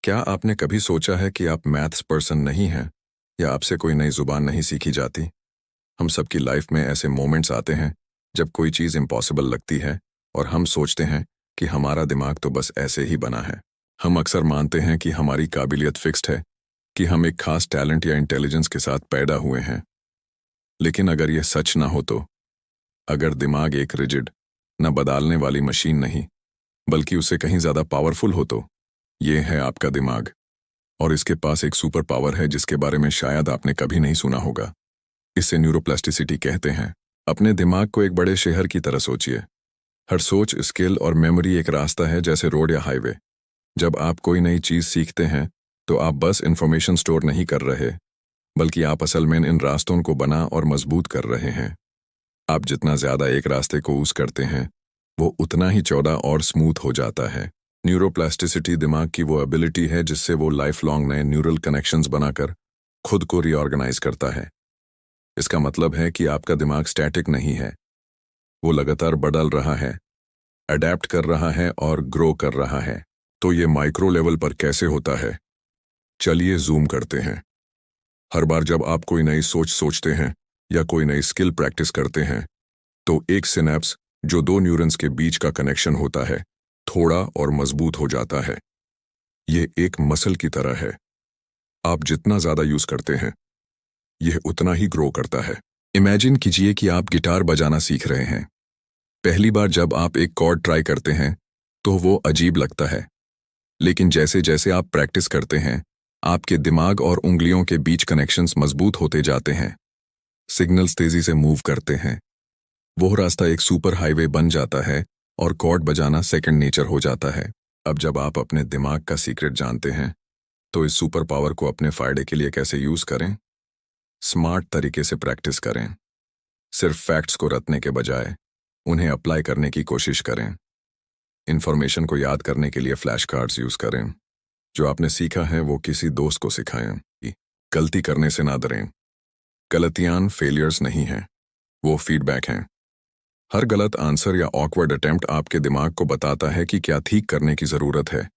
क्या आपने कभी सोचा है कि आप मैथ्स पर्सन नहीं हैं या आपसे कोई नई जुबान नहीं सीखी जाती? हम सबकी लाइफ में ऐसे मोमेंट्स आते हैं जब कोई चीज़ इम्पॉसिबल लगती है और हम सोचते हैं कि हमारा दिमाग तो बस ऐसे ही बना है। हम अक्सर मानते हैं कि हमारी काबिलियत फिक्स्ड है, कि हम एक खास टैलेंट या इंटेलिजेंस के साथ पैदा हुए हैं। लेकिन अगर यह सच ना हो तो, अगर दिमाग एक रिजिड, न बदलने वाली मशीन नहीं, बल्कि उससे कहीं ज़्यादा पावरफुल हो तो, ये है आपका दिमाग। और इसके पास एक सुपर पावर है जिसके बारे में शायद आपने कभी नहीं सुना होगा। इसे न्यूरोप्लास्टिसिटी कहते हैं। अपने दिमाग को एक बड़े शहर की तरह सोचिए। हर सोच, स्किल और मेमोरी एक रास्ता है, जैसे रोड या हाईवे। जब आप कोई नई चीज़ सीखते हैं तो आप बस इंफॉर्मेशन स्टोर नहीं कर रहे, बल्कि आप असल में इन रास्तों को बना और मजबूत कर रहे हैं। आप जितना ज़्यादा एक रास्ते को यूज़ करते हैं, वो उतना ही चौड़ा और स्मूथ हो जाता है। न्यूरोप्लास्टिसिटी दिमाग की वो एबिलिटी है जिससे वो लाइफ लॉन्ग नए न्यूरल कनेक्शंस बनाकर खुद को रीऑर्गेनाइज करता है। इसका मतलब है कि आपका दिमाग स्टैटिक नहीं है, वो लगातार बदल रहा है, अडेप्ट कर रहा है और ग्रो कर रहा है। तो ये माइक्रो लेवल पर कैसे होता है? चलिए जूम करते हैं। हर बार जब आप कोई नई सोच सोचते हैं या कोई नई स्किल प्रैक्टिस करते हैं, तो एक सिनेप्स, जो दो न्यूरॉन्स के बीच का कनेक्शन होता है, थोड़ा और मजबूत हो जाता है। ये एक मसल की तरह है। आप जितना ज्यादा यूज करते हैं, यह उतना ही ग्रो करता है। इमेजिन कीजिए कि आप गिटार बजाना सीख रहे हैं। पहली बार जब आप एक कॉर्ड ट्राई करते हैं तो वो अजीब लगता है, लेकिन जैसे जैसे आप प्रैक्टिस करते हैं, आपके दिमाग और उंगलियों के बीच कनेक्शंस मजबूत होते जाते हैं। सिग्नल्स तेजी से मूव करते हैं। वो रास्ता एक सुपर हाईवे बन जाता है और कॉर्ड बजाना सेकंड नेचर हो जाता है। अब जब आप अपने दिमाग का सीक्रेट जानते हैं, तो इस सुपर पावर को अपने फायदे के लिए कैसे यूज करें? स्मार्ट तरीके से प्रैक्टिस करें। सिर्फ फैक्ट्स को रटने के बजाय उन्हें अप्लाई करने की कोशिश करें। इंफॉर्मेशन को याद करने के लिए फ्लैश कार्ड्स यूज करें। जो आपने सीखा है वो किसी दोस्त को सिखाएं। गलती करने से ना डरें। गलतियां फेलियर्स नहीं हैं, वो फीडबैक हैं। हर गलत आंसर या ऑकवर्ड अटेम्प्ट आपके दिमाग को बताता है कि क्या ठीक करने की जरूरत है।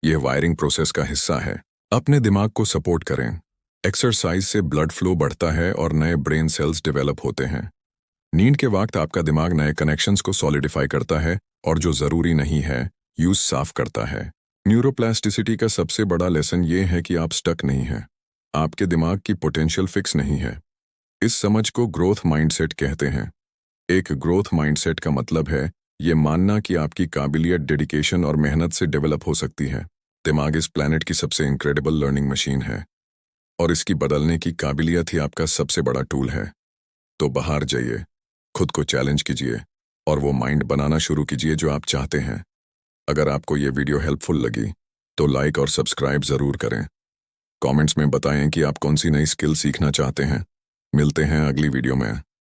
यह वायरिंग प्रोसेस का हिस्सा है। अपने दिमाग को सपोर्ट करें। एक्सरसाइज से ब्लड फ्लो बढ़ता है और नए ब्रेन सेल्स डेवलप होते हैं। नींद के वक्त आपका दिमाग नए कनेक्शंस को सॉलिडिफाई करता है और जो जरूरी नहीं है, यूज साफ करता है। न्यूरोप्लास्टिसिटी का सबसे बड़ा लेसन ये है कि आप स्टक नहीं हैं। आपके दिमाग की पोटेंशियल फिक्स नहीं है। इस समझ को ग्रोथ माइंडसेट कहते हैं। एक ग्रोथ माइंडसेट का मतलब है ये मानना कि आपकी काबिलियत डेडिकेशन और मेहनत से डेवलप हो सकती है। दिमाग इस प्लैनेट की सबसे इनक्रेडिबल लर्निंग मशीन है और इसकी बदलने की काबिलियत ही आपका सबसे बड़ा टूल है। तो बाहर जाइए, खुद को चैलेंज कीजिए और वो माइंड बनाना शुरू कीजिए जो आप चाहते हैं। अगर आपको ये वीडियो हेल्पफुल लगी तो लाइक और सब्सक्राइब ज़रूर करें। कमेंट्स में बताएं कि आप कौन सी नई स्किल सीखना चाहते हैं। मिलते हैं अगली वीडियो में।